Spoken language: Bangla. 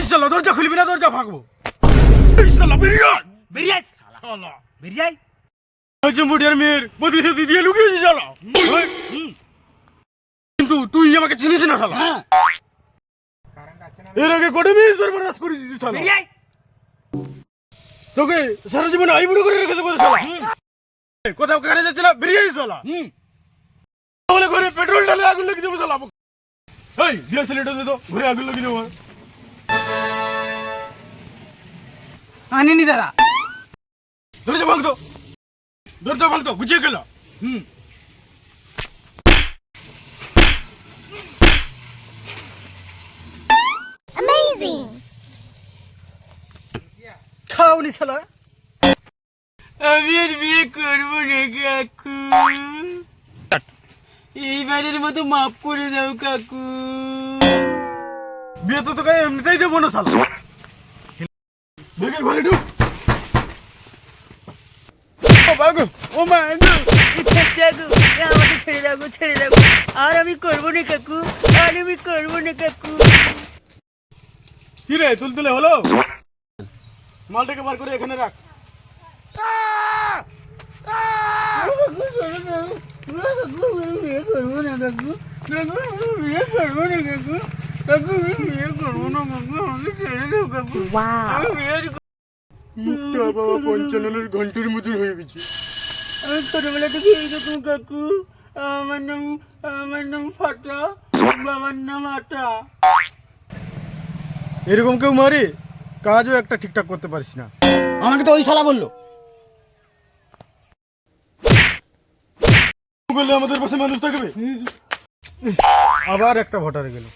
ওই শালা দরজা খুলবি না, দরজা ভাগবো। এই শালা বেরিয়ে আয়, বেরিয়ে আয় শালা, শালা বেরিয়ে আয়। মুডিয়ার মেয়ের প্রতিশ্রুতি দিয়ে লুকিয়েছি শালা। কিন্তু তুই আমাকে চিনিস না শালা। হ্যাঁ, এর আগে কোটে মেয়ে সর্বনাশ করে দিয়েছিস শালা। বেরিয়ে আয়। তোকে সারা জীবন আইবুড়ো করে রেখে দেবো শালা। কোথাও কারে যাচ্ছে না, বেরিয়ে আয় শালা। তাহলে ঘরে পেট্রোল ঢালে আগুন লাগিয়ে দেবো শালা। এই গ্যাস সিলিন্ডার দে তো, ঘরে আগুন লাগিয়ে দেবো। আনিনি দাদা। দরজা ভাঙতো, দরজা ভাঙতো, গুছিয়ে গেল। Amazing! খাওনি শালা। আমি আর বিয়ে করবো না কাকু। এইবারের মতো মাফ করে দাও কাকু। বিয়ে তো তোকে এমনিতেই দেবো না শালা। ভেঙে ঘরে ঢুক। ও বাগো, ও মা গো। আমাকে ছেড়ে দাও গো, ছেড়ে দাও। আর আমি করবো না কাকু, আর আমি করবো না কাকু। কি রে তুলতুলে হলো? মালটাকে বার করে এখানে রাখ। Wow! মুখটা বাবা পঞ্চাননের ঘন্টার মতন হয়ে গেছে। আমি ছোটবেলা থেকে এইরকম কাকু। আমার নাম ফাটা, বাবার নাম আটা। এরকম কেউ মারে? কাজও একটা ঠিকঠাক করতে পারিস না। আমাকে তো ওই শালা বললো। বললে আমাদের পাশে মানুষ থাকবে। আবার একটা ভোটারে গেল।